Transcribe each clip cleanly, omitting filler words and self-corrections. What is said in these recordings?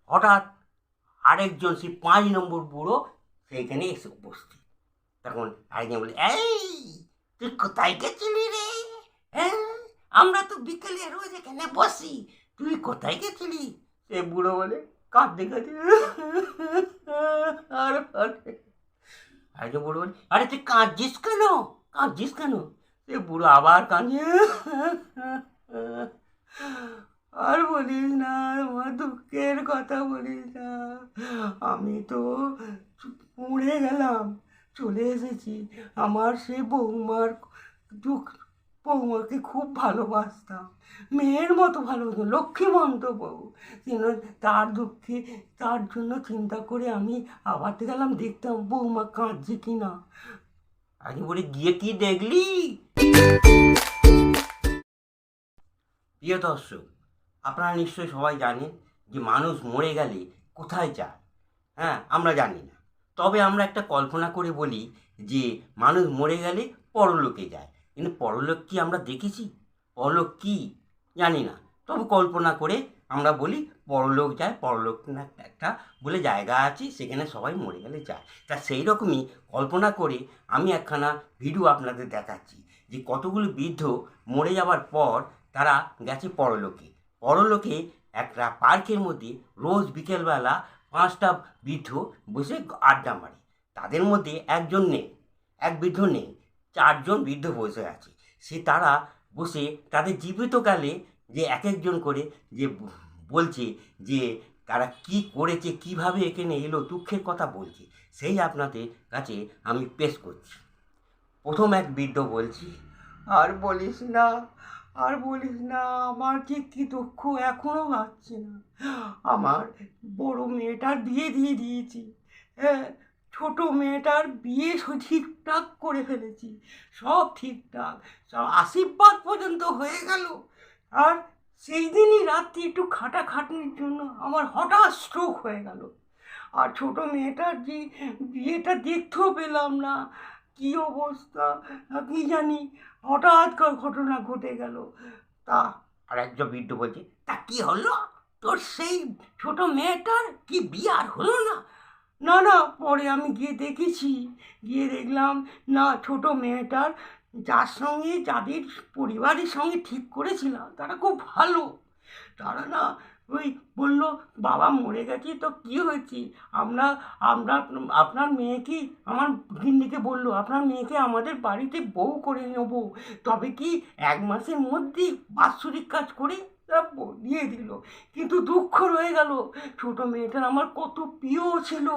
হঠাৎ আরেকজন সেই 5 নম্বর বুড়ো সেইখানে এসে উপস্থিত। তখন আরেকজন বলে, এই তুই কোথায় গেছিলি রে? হ্যাঁ, আমরা তো বিকেলে রোজ এখানে বসি, তুই কোথায় গেছিলি? সে বুড়ো বলে, কাঁদতে কাঁদতে আর আরেকজন বুড়ো বলে, আরে তুই কাঁদছিস কেন? কাঁদছিস কেন? সে বুড়ো আবার কাঁদছে, আর বলিস না, আমার দুঃখের কথা বলিস না, আমি তো মরে গেলাম, চলে এসেছি। আমার সেই বৌমার দুঃখ, বৌমাকে খুব ভালোবাসতাম, মেয়ের মতো ভালোবাসতাম, লক্ষ্মীমন্ত বউ, কিন্তু তার দুঃখে, তার জন্য চিন্তা করে আমি আবার গেলাম দেখতাম বৌমা কাঁদছে কি না। আগে বলে, গিয়ে কি দেখলি? প্রিয় দর্শক, আপনারা নিশ্চয়ই সবাই জানেন যে মানুষ মরে গেলে কোথায় যায়। হ্যাঁ, আমরা জানি না, তবে আমরা একটা কল্পনা করে বলি যে মানুষ মরে গেলে পরলোকে যায়। কিন্তু পরলোক কি আমরা দেখেছি? পরলোক কি জানি না, তবে কল্পনা করে আমরা বলি পরলোক যায়। পরলোক না একটা বলে জায়গা আছে, সেখানে সবাই মরে গেলে যায়। তা সেই রকমই কল্পনা করে আমি একখানা ভিডিও আপনাদের দেখাচ্ছি যে কতগুলো বৃদ্ধ মরে যাওয়ার পর তারা গেছে পরলোকে। পরলোকে একটা পার্কের মধ্যে রোজ বিকেলবেলা 5টা বৃদ্ধ বসে আড্ডা মারে। তাদের মধ্যে একজন নেই, এক বৃদ্ধ নেই, 4জন বৃদ্ধ বসে আছে। তারা বসে তাদের জীবিতকালে যে এক একজন করে যে বলছে যে তারা কি করেছে, কিভাবে এখানে এলো, দুঃখের কথা বলছে, সেই আপনাদের কাছে আমি পেশ করছি। প্রথম এক বৃদ্ধ বলছি, আর বলিস না, আর বলিস না, আমার যে কি দুঃখ এখনো ভাবছি না। আমার বড় মেয়েটার বিয়ে দিয়ে দিয়েছি, হ্যাঁ, ছোট মেয়েটার বিয়ে ঠিকঠাক করে ফেলেছি, সব ঠিকঠাক, সব আশীর্বাদ পর্যন্ত হয়ে গেল। আর সেই দিনই রাত্রি একটু খাটাখাটনির জন্য আমার হঠাৎ স্ট্রোক হয়ে গেল। আর ছোট মেয়েটার যে বিয়েটা দেখতেও পেলাম না, কি অবস্থা কি জানি, হঠাৎ ঘটনা ঘটে গেল। তা আর একজন বৃদ্ধ বলছে, তা কি হলো তোর সেই ছোট মেয়েটার? কি বিয়ে আর হলো না? না না, পরে আমি গিয়ে দেখেছি, গিয়ে দেখলাম না, ছোট মেয়েটার যার সঙ্গে, যাদের পরিবারের সঙ্গে ঠিক করেছিলাম তারা খুব ভালো। তারা না ওই বললো, বাবা মরে গেছে তো কী হয়েছে, আমরা আমরা আপনার মেয়েকে, আমার গিন্নিকে বললো, আপনার মেয়েকে আমাদের বাড়িতে বউ করে নেবো, তবে কি 1 মাসের মধ্যেই বাৎসরিক কাজ করে দিয়ে দিল। কিন্তু দুঃখ রয়ে গেল, ছোট মেয়েটার আমার কত প্রিয় ছিল,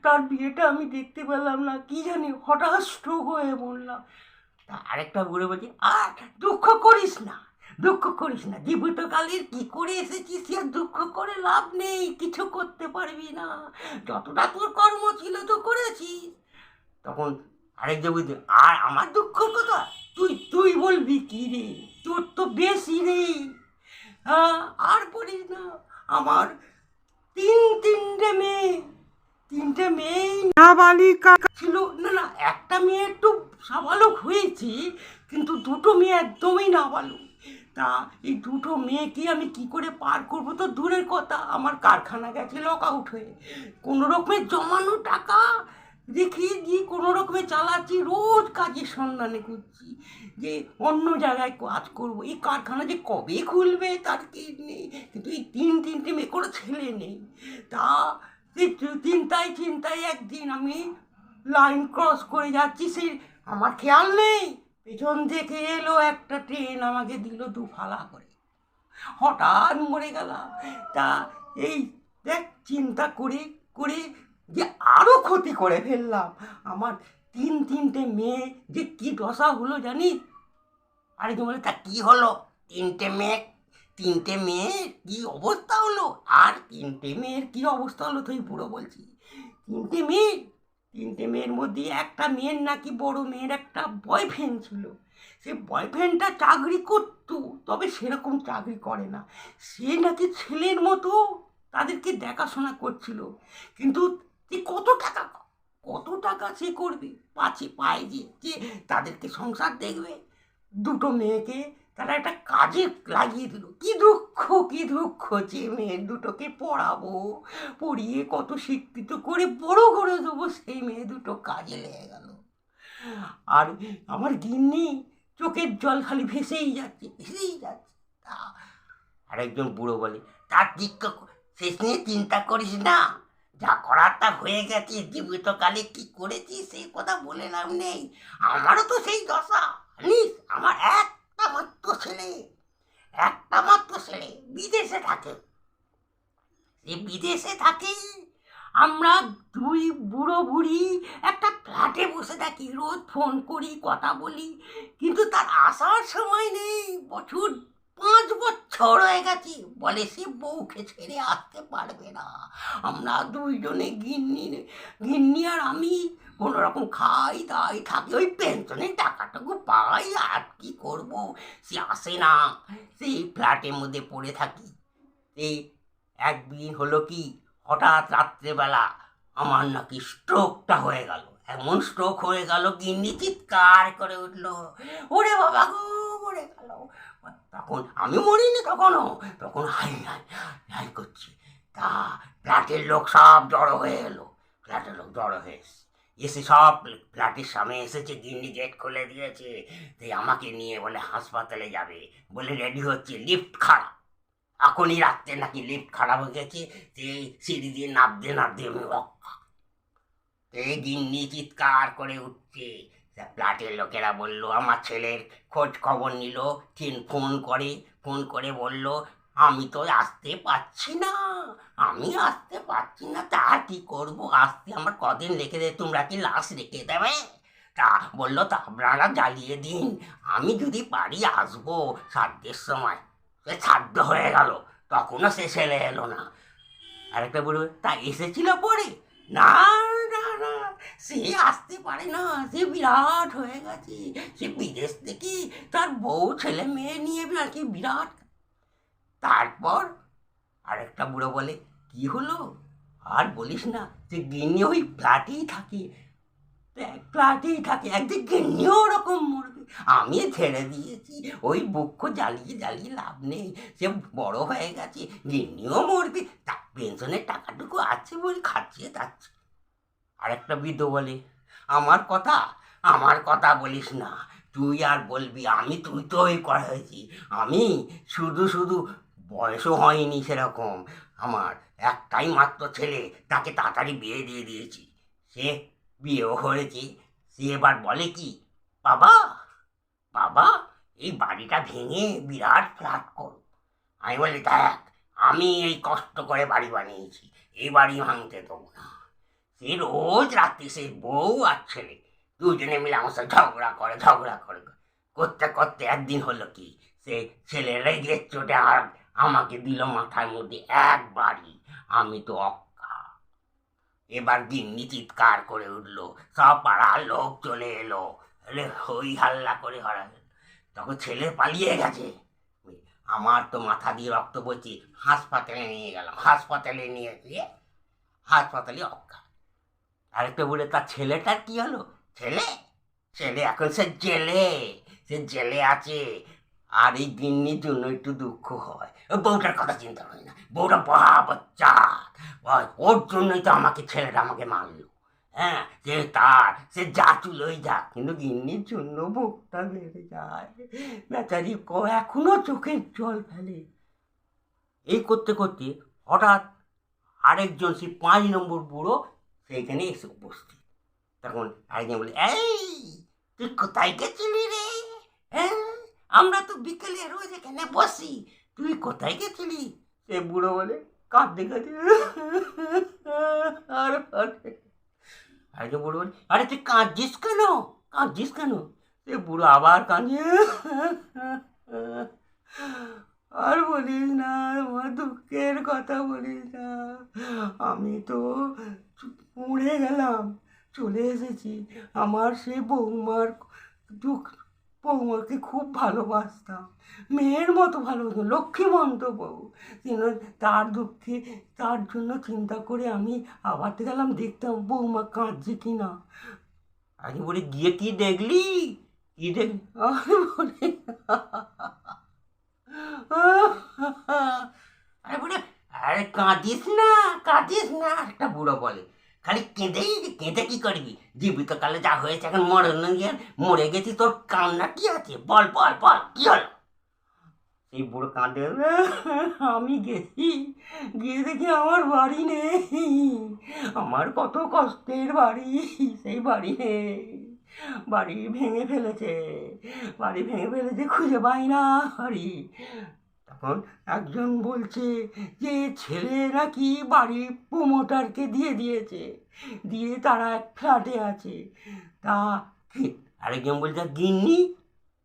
তার বিয়েটা আমি দেখতে পেলাম না, কি জানি হঠাৎ স্ট্রোক হয়ে বললাম। তা আরেকটা বুড়ো বলছে, আর দুঃখ করিস না, দুঃখ করিস না, জীবিতকালের কি করে এসেছিস, সে দুঃখ করে লাভ নেই, কিছু করতে পারবি না, যতটা তোর কর্ম ছিল তো করেছিস। তখন আরেকজন বলছে, আর আমার দুঃখর কথা তুই তুই বলবি কি রে, তোর তো বেশি রে। হ্যাঁ, আর বলিস না, আমার তিনটে মেয়ে, তিনটে মেয়েই নাবালিকা ছিল। না না, একটা মেয়ে একটু সাবালক হয়েছে, কিন্তু দুটো মেয়ে একদমই নাবালক। তা এই দুটো মেয়েকে আমি কি করে পার করবো তো দূরের কথা, আমার কারখানা গেছে লক আউট হয়ে, কোনো রকমের জমানো টাকা রেখে দিয়ে কোনো রকমে চালাচ্ছি, রোজ কাজের সন্ধানে করছি যে অন্য জায়গায় কাজ করবো, এই কারখানা যে কবে খুলবে তার কি নেই। কিন্তু এই তিনটে মেয়ে, কোনো ছেলে নেই। তা সেই চিন্তায় চিন্তায় একদিন আমি লাইন ক্রস করে যাচ্ছি, সেই আমার খেয়াল নেই, পেছন থেকে এলো একটা ট্রেন, আমাকে দিল দুফালা করে, হঠাৎ মরে গেলাম। তা এই দেখ, চিন্তা করে করে যে আরও ক্ষতি করে ফেললাম, আমার তিনটে মেয়ে যে কি দশা হলো জানিস? আরেকজন বলে, তা কি হলো? তিনটে মেয়ের কি অবস্থা হলো? আর তিনটে মেয়ের কি অবস্থা হলো তুই বুড়ো বলছি? তিনটে মেয়ে, তিনটে মেয়ের মধ্যে একটা মেয়ের নাকি, বড় মেয়ের একটা বয়ফ্রেন্ড ছিল, সে বয়ফ্রেন্ডটা চাকরি করতো, তবে সেরকম চাকরি করে না, সে নাকি ছেলের মতো তাদেরকে দেখাশোনা করছিল। কিন্তু সে কত টাকা সে করবে, পাচ্ছে পায় যে যে তাদেরকে সংসার দেখবে, দুটো মেয়েকে তারা একটা কাজে লাগিয়ে দিল। কি দুঃখ, কি দুঃখ যে মেয়ে দুটোকে পড়াবো, পড়িয়ে কত শিক্ষিত করে বড় করে দেবো, সেই মেয়ে দুটো কাজে লেগে গেল। আর আমার গিন্নি চোখের জল খালি ভেসেই যাচ্ছে, ভেসেই যাচ্ছে। তা আরেকজন বুড়ো বলে, তার দিক শেষ নিয়ে চিন্তা করিস না, যা করার তা হয়ে গেছে, জীবিতকালে কি করেছি সেই কথা বলে লাভ নেই। আমারও তো সেই দশা জানিস, আমার একটা মাত্র ছেলে বিদেশে থাকে। সে বিদেশে থাকে, আমরা দুই বুড়ো বুড়ি একটা ফ্ল্যাটে বসে থাকি, রোজ ফোন করি, কথা বলি, কিন্তু তার আসার সময় নেই। 5 বছর হয়ে গেছে, বলে সে বউকে ছেড়ে আসতে পারবে না। আমরা দুইজনে গিন্নি আর আমি কোনো রকম খাই দাই থাকি, ওই পেনশনের টাকাটুকু পাই, আর কি করবো। সে আসে না, সেই ফ্ল্যাটের মধ্যে পড়ে থাকি। এই একদিন হলো কি, হঠাৎ রাত্রেবেলা আমার নাকি স্ট্রোকটা হয়ে গেল। এমন স্ট্রোক হয়ে গেল, গিন্নি চিৎকার করে উঠলো, ওরে বাবা গো, মরে গেল। তখন আমি মরিনি, তখন হাই হাই হাই করছি। তা ফ্ল্যাটের লোক সব জড়ো হয়ে এলো, এসে সব ফ্ল্যাটের সামনে এসেছে, গিন্নি গেট খুলে দিয়েছে। আমাকে নিয়ে বলে হাসপাতালে যাবে, বলে রেডি হচ্ছে, লিফট খারাপ। এখনই রাত্রে নাকি লিফট খারাপ হয়ে গেছে, সিঁড়ি দিয়ে নামতে আমি অক্কা। গিন্নি চিৎকার করে উঠছে। ফ্ল্যাটের লোকেরা বলল, আমার ছেলের খোঁজ খবর নিল, ফোন করে বলল, আমি তো আসতে পারছি না, তা কি করবো, আসতে আমার কদিন রেখে দে, তোমরা কি লাশ রেখে দেবে? তা বললো, তা আপনারা জ্বালিয়ে দিন, আমি যদি পারি আসবো শ্রাদ্ধের সময়। সে শ্রাদ্ধ হয়ে গেল, তখনও সে ছেলে এলো না। আরেকটা বলবে, তা এসেছিল পরে? না, সে আসতে পারে না, সে বিরাট হয়ে গেছে, সে বিদেশ থেকে তার বউ ছেলে মেয়ে নিয়ে আর কি বিরাট। তারপর আরেকটা বুড়ো বলে, কি হলো আর বলিস না, সে গিন্নি ওই ফ্ল্যাটেই থাকে, একদিন গিন্নিও ওরকম মরবে, আমি ছেড়ে দিয়েছি, ওই বৃক্ষ জ্বালিয়ে লাভ নেই, সে বড় হয়ে গেছে, গিন্নিও মরবে, তা পেনশনের টাকাটুকু আছে বলে খাচ্ছিয়ে যাচ্ছে। আরেকটা বৃদ্ধ বলে, আমার কথা বলিস না, তুই আর বলবি, তুই তো ওই করা হয়েছি, আমি শুধু বয়সও হয়নি সেরকম, আমার একটাই মাত্র ছেলে, তাকে তাড়াতাড়ি বিয়ে দিয়ে দিয়েছি, সে বিয়েও হয়েছে। সে এবার বলে কি, বাবা এই বাড়িটা ভেঙে বিরাট ফ্ল্যাট করো। আমি বলি, দেখ, আমি এই কষ্ট করে বাড়ি বানিয়েছি, এই বাড়ি ভাঙতে দেবো না। সে রোজ রাত্রি সেই বউ আর ছেলে দুজনে মিলে আমার সাথে ঝগড়া করে করতে করতে একদিন হলো কি, সে ছেলে রেগে চোটে আর আমাকে দিল মাথার মধ্যে এক বাড়ি, আমি তো অক্কা। এবার গিন্নি চিৎকার করে উঠলো, সব পাড়ার লোক চলে এলো, হই হাল্লা করে হারালো। তখন ছেলে পালিয়ে গেছে, আমার তো মাথা দিয়ে রক্ত বইছে, হাসপাতালে নিয়ে গিয়ে হাসপাতালে অক্কা। আরেকটা বলে, তার ছেলেটার কি হলো? ছেলে এখন সে জেলে আছে। আর এই গিন্নির জন্য একটু দুঃখ হয়, বউটার কথা চিন্তা হয় না, বউটা বাচ্চা, ওর জন্যই তো ছেলেটা আমাকে মারলো। হ্যাঁ, সে যা চুলোই যাক, কিন্তু গিন্নির জন্য বুকটা বেড়ে যায়, বেচারি এখনো চোখের জল ফেলে। এই করতে করতে হঠাৎ আরেকজন, সেই 5 নম্বর বুড়ো সেইখানে এসে উপস্থিত। তখন আরেকজন বলে, এই তুই কোথায় গেছিলি রে? হ্যাঁ, আমরা তো বিকেলে রোজ এখানে বসি, তুই কোথায় গেছিলি? সে বুড়ো বলে, কাঁদতে আর আরেকজন বুড়ো বলে, আরে তুই কাঁদছিস কেন? সে বুড়ো আবার কাঁদছে, আর বলিস না, আমার দুঃখের কথা বলিস না, আমি তো মরে গেলাম, চলে এসেছি, আমার সে বৌমাকে খুব ভালোবাসতাম, মেয়ের মতো ভালোবাসতাম, লক্ষ্মীমন্ত বউ, তার দুঃখে, তার জন্য চিন্তা করে আমি আবার গেলাম, দেখতাম বৌমা কাঁদছে কিনা। আগে বলে, গিয়ে কি দেখলি? আমি বলি, আরে বুড়ো, আরে কাঁদিস না, একটা বুড়ো বলে। খালি কেঁদেই, কেঁদে কি করবি? জীবিত কালে যা হয়েছে, এখন মরে গেছি, তোর কান্না কি আছে? বল বল বল, কি হলো? সেই বুড়ো কাঁদে, আমি গেছি, গিয়ে দেখি আমার বাড়ি নেই, আমার কত কষ্টের বাড়ি, সেই বাড়ি নেই, বাড়ি ভেঙে ফেলেছে, খুঁজে পাই না বাড়ি। তখন একজন বলছে যে ছেলে নাকি বাড়ির প্রমোটারকে দিয়ে দিয়েছে, দিয়ে তারা এক ফ্ল্যাটে আছে। তা কি, আরেকজন বলছে গিন্নি,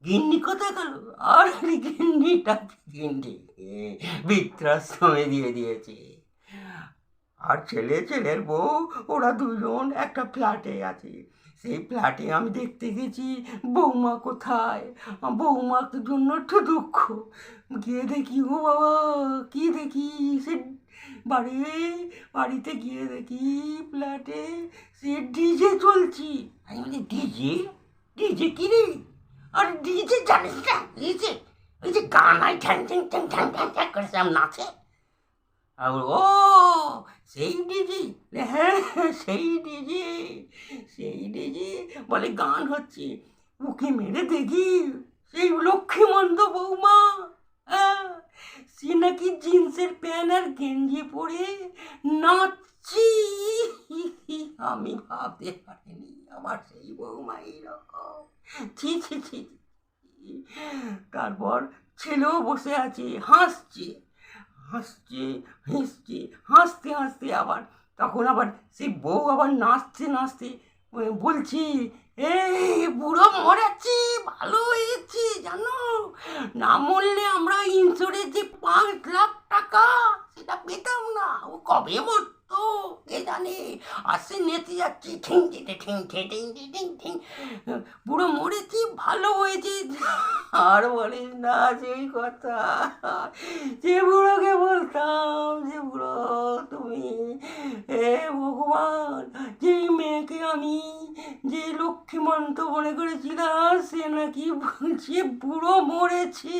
গিন্নি কোথায় গেল? আর গিন্নি বৃদ্ধাশ্রমে দিয়ে দিয়েছে। আর ছেলের বউ, ওরা দুজন একটা ফ্ল্যাটে আছে। সেই ফ্ল্যাটে আমি দেখতে গেছি বৌমা কোথায়, বৌমার জন্য একটু দুঃখ। গিয়ে দেখি, ও বাবা, কি দেখি, সে বাড়িতে গিয়ে দেখি ফ্ল্যাটে সে ডিজে চলছি। আমি বলি ডিজে, ডিজে কি রে? আর ডিজে জানিস না, ডিজে ওই যে গান হয়, ঠ্যাং ঠ্যাং ঠ্যাং ঠ্যাং ঠ্যাং ঠ্যাং করে সে নাচে। আর ও সেই ডিজি, হ্যাঁ সেই ডিজি বলে গান হচ্ছে। ওকে মেরে দেখি সেই লক্ষ্মীমন্ত বৌমা, হ্যাঁ, সে নাকি জিন্সের প্যান্ট আর গেঞ্জি পরে নাচছি। আমি ভাবতে পারিনি আমার সেই বৌমা এইরকম। ছি ছি ছি। তারপর ছেলেও বসে আছে, হাসছে, হাসতে আবার, তখন আবার সেই বউ আবার নাচতে বলছি, এই বুড়ো মরেছি, ভালো হয়েছি জানো, না মরলে আমরা ইন্স্যুরেন্সে 5 লাখ টাকা সেটা পেতাম না। ও কবে মরতো কে জানে, আসে নেচে যাচ্ছি, ঠিং ঠিং ঠিং ঠিং ঠিং ঠিং ঠিং, বুড়ো মরেছি, ভালো হয়েছে। আর বলিস না সেই কথা, যে বুড়োকে বলতাম, যে বুড়ো তুমি, হে ভগবান, যে মেয়েকে আমি যে লক্ষ্মীমন্ত মনে করেছিলাম, সে নাকি বলছে বুড়ো মরেছে।